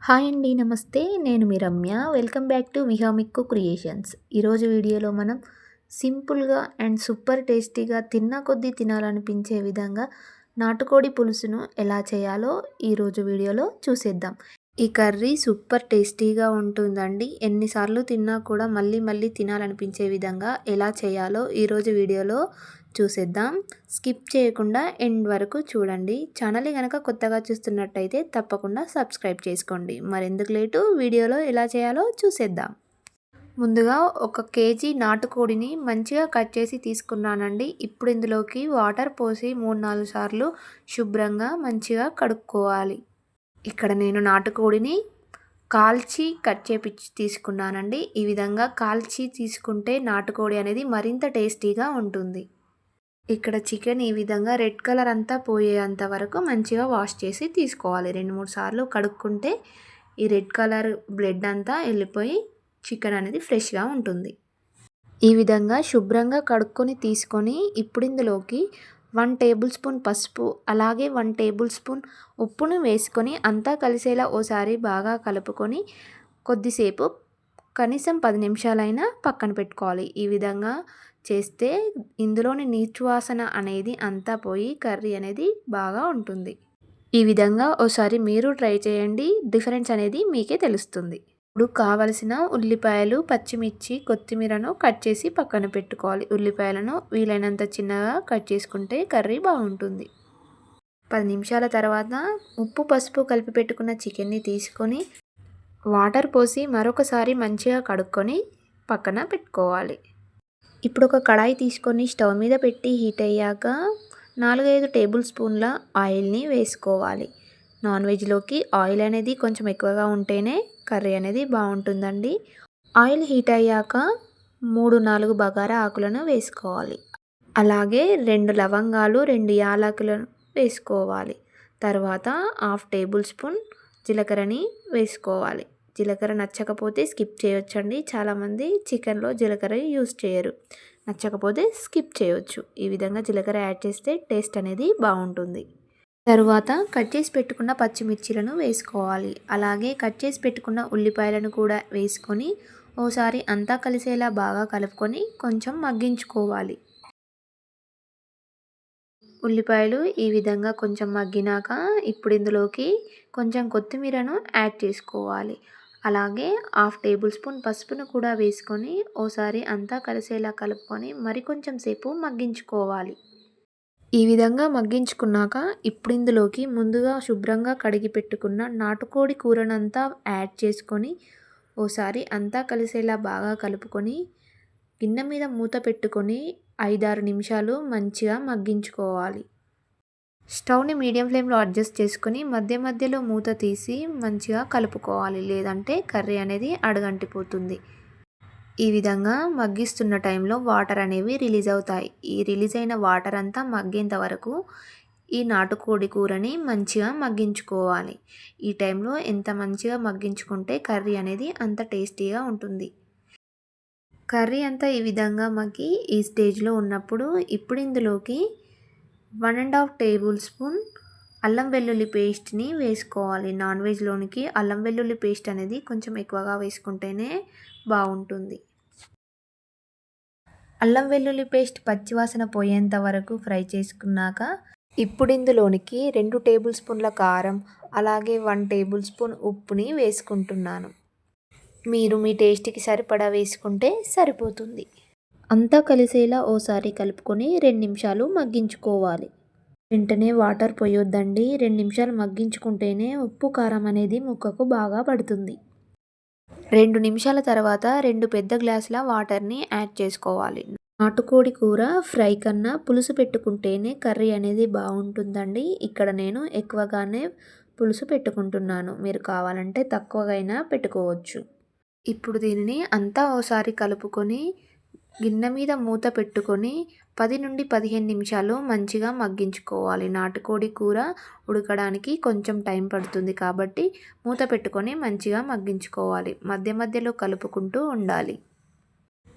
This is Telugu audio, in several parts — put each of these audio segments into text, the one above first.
హాయ్ అండి. నమస్తే. నేను మీ రమ్య. వెల్కమ్ బ్యాక్ టు విహామిక్కు క్రియేషన్స్. ఈరోజు వీడియోలో మనం సింపుల్‌గా అండ్ సూపర్ టేస్టీగా తిన్న కొద్దీ తినాలనిపించే విధంగా నాటుకోడి పులుసును ఎలా చేయాలో ఈరోజు వీడియోలో చూసేద్దాం. ఈ కర్రీ సూపర్ టేస్టీగా ఉంటుందండి. ఎన్నిసార్లు తిన్నా కూడా మళ్ళీ మళ్ళీ తినాలనిపించే విధంగా ఎలా చేయాలో ఈరోజు వీడియోలో చూసేద్దాం. స్కిప్ చేయకుండా ఎండ్ వరకు చూడండి. ఛానల్ని కనుక కొత్తగా చూస్తున్నట్టయితే తప్పకుండా సబ్స్క్రైబ్ చేసుకోండి. మరెందుకు లేటు, వీడియోలో ఎలా చేయాలో చూసేద్దాం. ముందుగా 1 కేజీ నాటుకోడిని మంచిగా కట్ చేసి తీసుకున్నానండి. ఇప్పుడు ఇందులోకి వాటర్ పోసి 3-4 సార్లు శుభ్రంగా మంచిగా కడుక్కోవాలి. ఇక్కడ నేను నాటుకోడిని కాల్చి కట్ చేపించి తీసుకున్నానండి. ఈ విధంగా కాల్చి తీసుకుంటే నాటుకోడి అనేది మరింత టేస్టీగా ఉంటుంది. ఇక్కడ చికెన్ ఈ విధంగా రెడ్ కలర్ అంతా పోయేంత వరకు మంచిగా వాష్ చేసి తీసుకోవాలి. 2-3 సార్లు కడుక్కుంటే ఈ రెడ్ కలర్ బ్లడ్ అంతా వెళ్ళిపోయి చికెన్ అనేది ఫ్రెష్గా ఉంటుంది. ఈ విధంగా శుభ్రంగా కడుక్కొని తీసుకొని ఇప్పుడు ఇందులోకి 1 టేబుల్ స్పూన్ పసుపు, అలాగే 1 టేబుల్ స్పూన్ ఉప్పును వేసుకొని అంతా కలిసేలా ఓసారి బాగా కలుపుకొని కొద్దిసేపు కనీసం 10 నిమిషాలైనా పక్కన పెట్టుకోవాలి. ఈ విధంగా చేస్తే ఇందులోని నీచు వాసన అనేది అంతా పోయి కర్రీ అనేది బాగా ఉంటుంది. ఈ విధంగా ఓసారి మీరు ట్రై చేయండి. డిఫరెన్స్ అనేది మీకే తెలుస్తుంది. ఇప్పుడు కావలసిన ఉల్లిపాయలు, పచ్చిమిర్చి, కొత్తిమీరను కట్ చేసి పక్కన పెట్టుకోవాలి. ఉల్లిపాయలను వీలైనంత చిన్నగా కట్ చేసుకుంటే కర్రీ బాగుంటుంది. 10 నిమిషాల తర్వాత ఉప్పు, పసుపు కలిపి పెట్టుకున్న చికెన్ని తీసుకొని వాటర్ పోసి మరొకసారి మంచిగా కడుక్కొని పక్కన పెట్టుకోవాలి. ఇప్పుడు ఒక కడాయి తీసుకొని స్టవ్ మీద పెట్టి హీట్ అయ్యాక 4-5 టేబుల్ స్పూన్ల ఆయిల్ని వేసుకోవాలి. నాన్ వెజ్లోకి ఆయిల్ అనేది కొంచెం ఎక్కువగా ఉంటేనే కర్రీ అనేది బాగుంటుందండి. ఆయిల్ హీట్ అయ్యాక 3-4 బగారా ఆకులను వేసుకోవాలి. అలాగే 2 లవంగాలు, 2 యాలకులను వేసుకోవాలి. తర్వాత 1/2 టేబుల్ స్పూన్ జీలకర్రని వేసుకోవాలి. జీలకర్ర నచ్చకపోతే స్కిప్ చేయొచ్చండి. చాలామంది చికెన్లో జీలకర్ర యూస్ చేయరు. నచ్చకపోతే స్కిప్ చేయొచ్చు. ఈ విధంగా జీలకర్ర యాడ్ చేస్తే టేస్ట్ అనేది బాగుంటుంది. తరువాత కట్ చేసి పెట్టుకున్న పచ్చిమిర్చిలను వేసుకోవాలి. అలాగే కట్ చేసి పెట్టుకున్న ఉల్లిపాయలను కూడా వేసుకొని ఓసారి అంతా కలిసేలా బాగా కలుపుకొని కొంచెం మగ్గించుకోవాలి. ఉల్లిపాయలు ఈ విధంగా కొంచెం మగ్గినాక ఇప్పుడు ఇందులోకి కొంచెం కొత్తిమీరను యాడ్ చేసుకోవాలి. అలాగే 1/2 టేబుల్ స్పూన్ పసుపును కూడా వేసుకొని ఓసారి అంతా కలిసేలా కలుపుకొని మరికొంచెం సేపు మగ్గించుకోవాలి. ఈ విధంగా మగ్గించుకున్నాక ఇప్పుడు ఇందులోకి ముందుగా శుభ్రంగా కడిగి పెట్టుకున్న నాటుకోడి కూరనంతా యాడ్ చేసుకొని ఓసారి అంతా కలిసేలా బాగా కలుపుకొని గిన్నె మీద మూత పెట్టుకొని 5-6 నిమిషాలు మంచిగా మగ్గించుకోవాలి. స్టవ్ని మీడియం ఫ్లేమ్లో అడ్జస్ట్ చేసుకొని మధ్య మధ్యలో మూత తీసి మంచిగా కలుపుకోవాలి. లేదంటే కర్రీ అనేది అడుగంటిపోతుంది. ఈ విధంగా మగ్గిస్తున్న టైంలో వాటర్ అనేవి రిలీజ్ అవుతాయి. ఈ రిలీజ్ అయిన వాటర్ అంతా మగ్గేంత వరకు ఈ నాటుకోడి కూరని మంచిగా మగ్గించుకోవాలి. ఈ టైంలో ఎంత మంచిగా మగ్గించుకుంటే కర్రీ అనేది అంత టేస్టీగా ఉంటుంది. కర్రీ అంతా ఈ విధంగా మగ్గి ఈ స్టేజ్లో ఉన్నప్పుడు ఇప్పుడు ఇందులోకి 1½ టేబుల్ స్పూన్ అల్లం వెల్లుల్లి పేస్ట్ని వేసుకోవాలి. నాన్ వెజ్లోనికి అల్లం వెల్లుల్లి పేస్ట్ అనేది కొంచెం ఎక్కువగా వేసుకుంటేనే బాగుంటుంది. అల్లం వెల్లుల్లి పేస్ట్ పచ్చివాసన పోయేంత వరకు ఫ్రై చేసుకున్నాక ఇప్పుడు ఇందులోనికి 2 టేబుల్ స్పూన్ల కారం, అలాగే 1 టేబుల్ స్పూన్ ఉప్పుని వేసుకుంటున్నాను. మీరు మీ టేస్ట్కి సరిపడా వేసుకుంటే సరిపోతుంది. అంతా కలిసేలా ఓసారి కలుపుకొని 2 నిమిషాలు మగ్గించుకోవాలి. వెంటనే వాటర్ పోయొద్దండి. 2 నిమిషాలు మగ్గించుకుంటేనే ఉప్పు, కారం అనేది ముక్కకు బాగా పడుతుంది. 2 నిమిషాల తర్వాత 2 పెద్ద గ్లాసుల వాటర్ని యాడ్ చేసుకోవాలి. నాటుకోడి కూర ఫ్రై కన్నా పులుసు పెట్టుకుంటేనే కర్రీ అనేది బాగుంటుందండి. ఇక్కడ నేను ఎక్కువగానే పులుసు పెట్టుకుంటున్నాను. మీరు కావాలంటే తక్కువగా పెట్టుకోవచ్చు. ఇప్పుడు దీనిని అంతా ఓసారి కలుపుకొని గిన్నె మీద మూత పెట్టుకొని 10-15 నిమిషాలు మంచిగా మగ్గించుకోవాలి. నాటుకోడి కూర ఉడకడానికి కొంచెం టైం పడుతుంది కాబట్టి మూత పెట్టుకొని మంచిగా మగ్గించుకోవాలి. మధ్య మధ్యలో కలుపుకుంటూ ఉండాలి.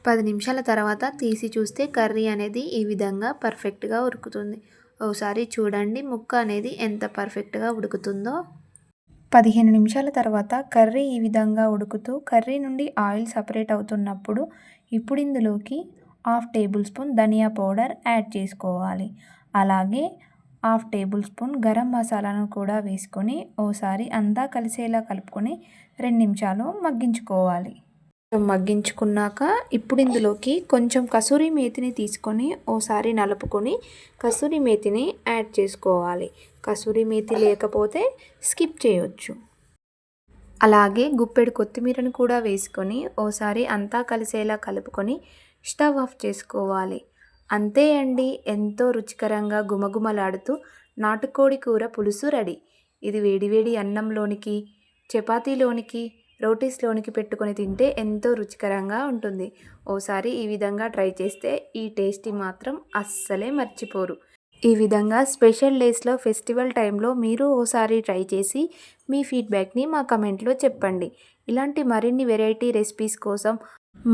10 నిమిషాల తర్వాత తీసి చూస్తే కర్రీ అనేది ఈ విధంగా పర్ఫెక్ట్గా ఉడుకుతుంది. ఒకసారి చూడండి ముక్క అనేది ఎంత పర్ఫెక్ట్గా ఉడుకుతుందో. 15 నిమిషాల తర్వాత కర్రీ ఈ విధంగా ఉడుకుతూ కర్రీ నుండి ఆయిల్ సపరేట్ అవుతున్నప్పుడు ఇప్పుడు ఇందులోకి 1/2 టేబుల్ స్పూన్ ధనియా పౌడర్ యాడ్ చేసుకోవాలి. అలాగే 1/2 టేబుల్ స్పూన్ గరం మసాలాను కూడా వేసుకొని ఓసారి అంతా కలిసేలా కలుపుకొని 2 నిమిషాలు మగ్గించుకోవాలి. మగ్గించుకున్నాక ఇప్పుడు ఇందులోకి కొంచెం కసూరి మేతిని తీసుకొని ఓసారి నలుపుకొని కసూరి మేతిని యాడ్ చేసుకోవాలి. కసూరి మేతి లేకపోతే స్కిప్ చేయొచ్చు. అలాగే గుప్పెడు కొత్తిమీరను కూడా వేసుకొని ఓసారి అంతా కలిసేలా కలుపుకొని స్టవ్ ఆఫ్ చేసుకోవాలి. అంతే అండి, ఎంతో రుచికరంగా గుమగుమలాడుతూ నాటుకోడి కూర పులుసు రెడీ. ఇది వేడివేడి అన్నంలోనికి, చపాతీలోనికి, రోటీస్లోనికి పెట్టుకొని తింటే ఎంతో రుచికరంగా ఉంటుంది. ఓసారి ఈ విధంగా ట్రై చేస్తే ఈ టేస్టీ మాత్రం అస్సలే మర్చిపోరు. ఈ విధంగా స్పెషల్ డేస్లో, ఫెస్టివల్ టైంలో మీరు ఓసారి ట్రై చేసి మీ ఫీడ్బ్యాక్ని మా కమెంట్లో చెప్పండి. ఇలాంటి మరిన్ని వెరైటీ రెసిపీస్ కోసం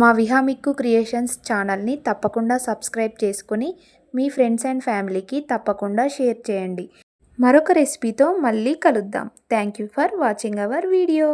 మా విహామిక్కు క్రియేషన్స్ ఛానల్ని తప్పకుండా సబ్స్క్రైబ్ చేసుకొని మీ ఫ్రెండ్స్ అండ్ ఫ్యామిలీకి తప్పకుండా షేర్ చేయండి. మరొక రెసిపీతో మళ్ళీ కలుద్దాం. Thank you for watching our video.